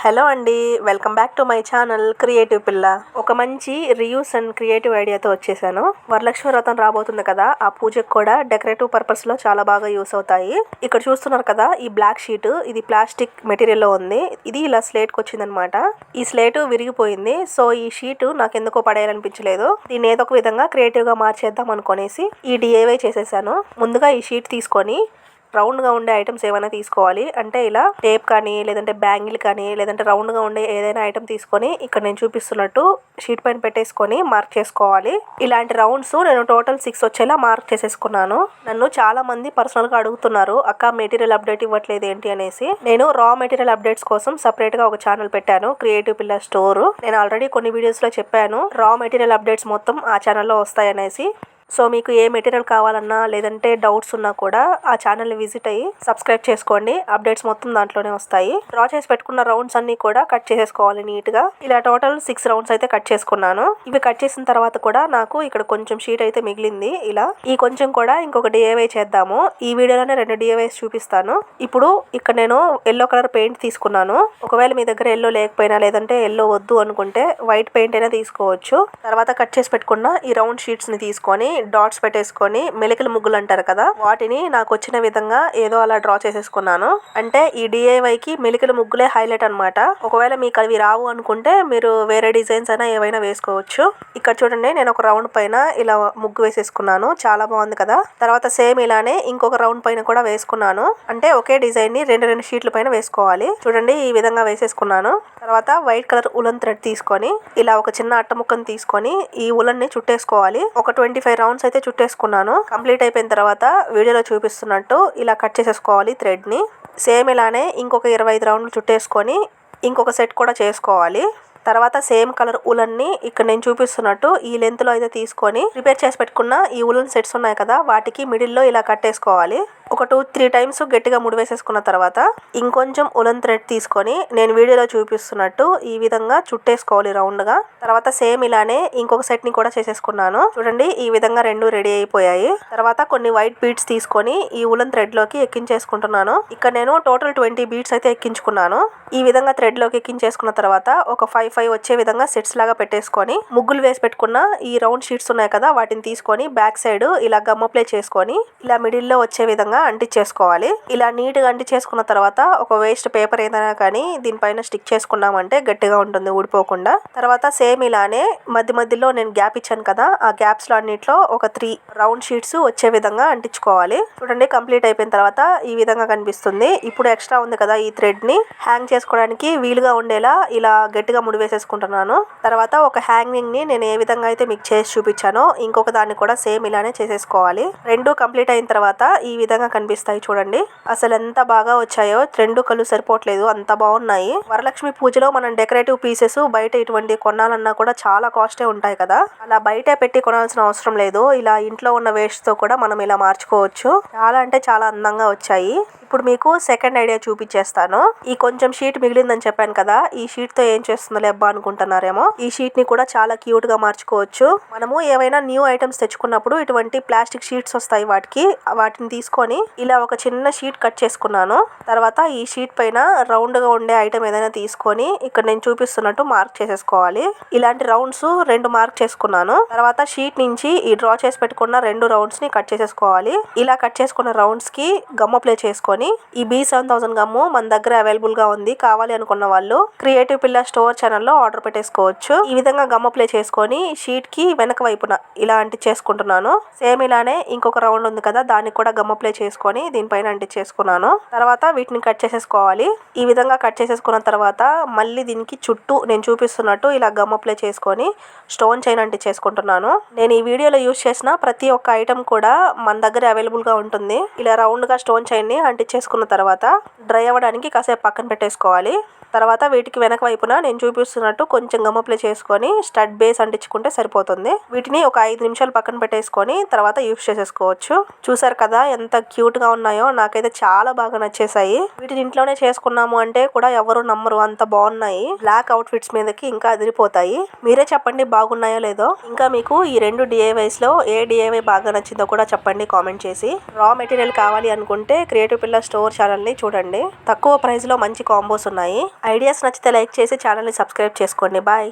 Hello అండి, welcome back to my channel creative పిల్ల. ఒక మంచి రీయూస్ అండ్ క్రియేటివ్ ఐడియాతో వచ్చేసాను. వరలక్ష్మి వ్రతం రాబోతుంది కదా, ఆ పూజకు కూడా డెకరేటివ్ పర్పస్ లో చాలా బాగా యూస్ అవుతాయి. ఇక్కడ చూస్తున్నారు కదా, ఈ బ్లాక్ షీట్ ఇది ప్లాస్టిక్ మెటీరియల్ లో ఉంది. ఇది ఇలా స్లేట్ కి వచ్చిందనమాట. ఈ స్లేట్ విరిగిపోయింది. సో ఈ షీట్ నాకు ఎందుకో పడేయాలనిపించలేదు. దీన్ని ఏదో ఒక విధంగా క్రియేటివ్ గా మార్చేద్దాం అనుకునేసి ఈ డిఐవై చేసేసాను. ముందుగా ఈ షీట్ తీసుకొని రౌండ్ గా ఉండే ఐటమ్స్ ఏమైనా తీసుకోవాలి. అంటే ఇలా టేప్ కానీ, లేదంటే బ్యాంగిల్ కానీ, లేదంటే రౌండ్ గా ఉండే ఏదైనా ఐటమ్ తీసుకొని ఇక్కడ నేను చూపిస్తున్నట్టు షీట్ పైన పెట్టేసుకొని మార్క్ చేసుకోవాలి. ఇలాంటి రౌండ్స్ నేను టోటల్ 6 వచ్చేలా మార్క్ చేసేసుకున్నాను. నన్ను చాలా మంది పర్సనల్ గా అడుగుతున్నారు, అక్క మెటీరియల్ అప్డేట్ ఇవ్వట్లేదు ఏంటి అనేసి. నేను రా మెటీరియల్ అప్డేట్స్ కోసం సెపరేట్ గా ఒక ఛానల్ పెట్టాను, క్రియేటివ్ పిల్ల స్టోర్. నేను ఆల్రెడీ కొన్ని వీడియోస్ లో చెప్పాను రా మెటీరియల్ అప్డేట్స్ మొత్తం ఆ ఛానల్లో వస్తాయనేసి. సో మీకు ఏ మెటీరియల్ కావాలన్నా, లేదంటే డౌట్స్ ఉన్నా కూడా ఆ ఛానల్ని విజిట్ అయ్యి సబ్స్క్రైబ్ చేసుకోండి. అప్డేట్స్ మొత్తం దాంట్లోనే వస్తాయి. డ్రా చేసి పెట్టుకున్న రౌండ్స్ అన్ని కూడా కట్ చేసేసుకోవాలి నీట్ గా. ఇలా టోటల్ 6 రౌండ్స్ అయితే కట్ చేసుకున్నాను. ఇవి కట్ చేసిన తర్వాత కూడా నాకు ఇక్కడ కొంచెం షీట్ అయితే మిగిలింది. ఇలా ఈ కొంచెం కూడా ఇంకొక డిఐవై చేద్దాము. ఈ వీడియోలోనే 2 డిఐవైస్ చూపిస్తాను. ఇప్పుడు ఇక్కడ నేను ఎల్లో కలర్ పెయింట్ తీసుకున్నాను. ఒకవేళ మీ దగ్గర ఎల్లో లేకపోయినా, లేదంటే ఎల్లో వద్దు అనుకుంటే వైట్ పెయింట్ అయినా తీసుకోవచ్చు. తర్వాత కట్ చేసి పెట్టుకున్న ఈ రౌండ్ షీట్స్ ని తీసుకొని డాట్స్ పెట్టేసుకొని మెలికల ముగ్గులు అంటారు కదా, వాటిని నాకు వచ్చిన విధంగా ఏదో అలా డ్రా చేసేసుకున్నాను. అంటే ఈ డిఐవై కి మెలికల ముగ్గులే హైలైట్ అన్నమాట. ఒకవేళ మీకు అవి రావు అనుకుంటే మీరు వేరే డిజైన్స్ అయినా ఏవైనా వేసుకోవచ్చు. ఇక్కడ చూడండి, నేను ఒక రౌండ్ పైన ఇలా ముగ్గు వేసేసుకున్నాను. చాలా బాగుంది కదా. తర్వాత సేమ్ ఇలానే ఇంకొక రౌండ్ పైన కూడా వేసుకున్నాను. అంటే ఒకే డిజైన్ ని 2 షీట్ల పైన వేసుకోవాలి. చూడండి, ఈ విధంగా వేసేసుకున్నాను. తర్వాత వైట్ కలర్ ఉలన్ థ్రెడ్ తీసుకొని ఇలా ఒక చిన్న అట్ట ముక్కను తీసుకొని ఈ ఉలన్ ని చుట్టేసుకోవాలి. ఒక 25 రౌండ్స్ అయితే చుట్టేసుకున్నాను. కంప్లీట్ అయిపోయిన తర్వాత వీడియోలో చూపిస్తున్నట్టు ఇలా కట్ చేసేసుకోవాలి థ్రెడ్ ని. సేమ్ ఇలానే ఇంకొక 25 రౌండ్లు చుట్టేసుకొని ఇంకొక సెట్ కూడా చేసుకోవాలి. తర్వాత సేమ్ కలర్ ఉలన్ ని ఇక్కడ నేను చూపిస్తున్నట్టు ఈ లెంత్ లో అయితే తీసుకొని ప్రిపేర్ చేసి పెట్టుకున్న ఈ ఉలన్ సెట్స్ ఉన్నాయి కదా, వాటికి మిడిల్ లో ఇలా కట్టేసుకోవాలి. ఒక 2-3 టైమ్స్ గట్టిగా ముడి వేసేసుకున్న తర్వాత ఇంకొంచెం ఉలన్ థ్రెడ్ తీసుకొని నేను వీడియోలో చూపిస్తున్నట్టు ఈ విధంగా చుట్టేసుకోవాలి రౌండ్ గా. తర్వాత సేమ్ ఇలానే ఇంకొక సెట్ ని కూడా చేసేసుకున్నాను. చూడండి, ఈ విధంగా 2 రెడీ అయిపోయాయి. తర్వాత కొన్ని వైట్ బీడ్స్ తీసుకొని ఈ ఉలన్ థ్రెడ్ లోకి ఎక్కించేసుకుంటున్నాను. ఇక్కడ నేను టోటల్ 20 బీడ్స్ అయితే ఎక్కించుకున్నాను. ఈ విధంగా థ్రెడ్ లోకి ఎక్కించేసుకున్న తర్వాత ఒక 5 వచ్చే విధంగా సెట్స్ లాగా పెట్టేసుకొని ముగ్గులు వేసి పెట్టుకున్న ఈ రౌండ్ షీట్స్ ఉన్నాయి కదా, వాటిని తీసుకొని బ్యాక్ సైడ్ ఇలా గమ్ అప్లై చేసుకొని ఇలా మిడిల్ లో వచ్చే విధంగా అంటించేసుకోవాలి. ఇలా నీట్ గా అంటించేసుకున్న తర్వాత ఒక వేస్ట్ పేపర్ ఏదైనా కానీ దీనిపైన స్టిక్ చేసుకున్నామంటే గట్టిగా ఉంటుంది, ఊడిపోకుండా. తర్వాత సేమ్ ఇలానే మధ్య మధ్యలో నేను గ్యాప్ ఇచ్చాను కదా, ఆ గ్యాప్స్ లో అన్నిట్లో ఒక 3 రౌండ్ షీట్స్ వచ్చే విధంగా అంటించుకోవాలి. చూడండి, కంప్లీట్ అయిపోయిన తర్వాత ఈ విధంగా కనిపిస్తుంది. ఇప్పుడు ఎక్స్ట్రా ఉంది కదా, ఈ థ్రెడ్ ని హ్యాంగ్ చేసుకోవడానికి వీలుగా ఉండేలా ఇలా గట్టిగా ముడి వేసేసుకుంటున్నాను. తర్వాత ఒక హ్యాంగింగ్ ని నేను ఏ విధంగా అయితే మీకు చేసి చూపించానో ఇంకొక దాన్ని కూడా సేమ్ ఇలానే చేసేసుకోవాలి. 2 కంప్లీట్ అయిన తర్వాత ఈ విధంగా కనిపిస్తాయి. చూడండి, అసలు ఎంత బాగా వచ్చాయో. 2 కళ్ళు సరిపోవట్లేదు, అంత బాగున్నాయి. వరలక్ష్మి పూజలో మనం డెకరేటివ్ పీసెస్ బయట ఇటువంటి కొనాలన్నా కూడా చాలా కాస్టే ఉంటాయి కదా, అలా బయట పెట్టి కొనాల్సిన అవసరం లేదు. ఇలా ఇంట్లో ఉన్న వేస్ట్ తో కూడా మనం ఇలా మార్చుకోవచ్చు. చాలా అంటే చాలా అందంగా వచ్చాయి. ఇప్పుడు మీకు సెకండ్ ఐడియా చూపించేస్తాను. ఈ కొంచెం షీట్ మిగిలిందని చెప్పాను కదా, ఈ షీట్ తో ఏం చేస్తుందో లేబ్బా అనుకుంటున్నారేమో. ఈ షీట్ ని కూడా చాలా క్యూట్ గా మార్చుకోవచ్చు. మనము ఏవైనా న్యూ ఐటమ్స్ తెచ్చుకున్నప్పుడు ఇటువంటి ప్లాస్టిక్ షీట్స్ వస్తాయి, వాటిని తీసుకొని ఇలా ఒక చిన్న షీట్ కట్ చేసుకున్నాను. తర్వాత ఈ షీట్ పైన రౌండ్ గా ఉండే ఐటమ్ ఏదైనా తీసుకొని ఇక్కడ నేను చూపిస్తున్నట్టు మార్క్ చేసేసుకోవాలి. ఇలాంటి రౌండ్స్ 2 మార్క్ చేసుకున్నాను. తర్వాత షీట్ నుంచి ఈ డ్రా చేసి పెట్టుకున్న 2 రౌండ్స్ ని కట్ చేసేసుకోవాలి. ఇలా కట్ చేసుకున్న రౌండ్స్ కి గమ్ అప్లై చేసుకొని ఈ B7000 గమ్ము మన దగ్గర అవైలబుల్ గా ఉంది. కావాలి అనుకున్న వాళ్ళు క్రియేటివ్ పిల్ల స్టోర్ ఛానల్లో ఆర్డర్ పెట్టేసుకోవచ్చు. ఈ విధంగా గమ్ అప్లై చేసుకొని షీట్ కి వెనక వైపున ఇలా అంటించేసుకుంటున్నాను. సేమ్ ఇలానే ఇంకొక రౌండ్ ఉంది కదా, దానికి కూడా గమ్ అప్లై చేసుకొని దీనిపైన అంటించేసుకున్నాను. తర్వాత వీటిని కట్ చేసేసుకోవాలి. ఈ విధంగా కట్ చేసేసుకున్న తర్వాత మళ్ళీ దీనికి చుట్టూ నేను చూపిస్తున్నట్టు ఇలా గమ్ అప్లై చేసుకొని స్టోన్ చైన్ అంటించేసుకుంటున్నాను. నేను ఈ వీడియోలో యూజ్ చేసిన ప్రతి ఒక్క ఐటమ్ కూడా మన దగ్గర అవైలబుల్ గా ఉంటుంది. ఇలా రౌండ్ గా స్టోన్ చైన్ ని అంటించేసుకున్న తర్వాత డ్రై అవ్వడానికి కాసేపు పక్కన పెట్టేసుకోవాలి. తర్వాత వీటికి వెనక వైపున నేను చూపిస్తున్నట్టు కొంచెం గమ్ అప్లై చేసుకొని స్టడ్ బేస్ అంటించుకుంటే సరిపోతుంది. వీటిని ఒక 5 నిమిషాలు పక్కన పెట్టేసుకొని తర్వాత యూస్ చేసేసుకోవచ్చు. చూసారు కదా ఎంత క్యూట్ గా ఉన్నాయో, నాకైతే చాలా బాగా నచ్చేసాయి. వీటిని ఇంట్లోనే చేసుకున్నాము అంటే కూడా ఎవరు నమ్మరు, అంత బాగున్నాయి. బ్లాక్ అవుట్ ఫిట్స్ మీదకి ఇంకా అదిరిపోతాయి. మీరే చెప్పండి బాగున్నాయో లేదో. ఇంకా మీకు ఈ 2 డిఐవైస్ లో ఏ డిఐవై బాగా నచ్చిందో కూడా చెప్పండి కామెంట్ చేసి. రా మెటీరియల్ కావాలి అనుకుంటే క్రియేటివ్ పిల్ల స్టోర్ ఛానల్ ని చూడండి. తక్కువ ప్రైస్ లో మంచి కాంబోస్ ఉన్నాయి. ఐడియాస్ నచ్చితే లైక్ చేసి ఛానల్ని సబ్స్క్రైబ్ చేసుకోండి. బాయ్.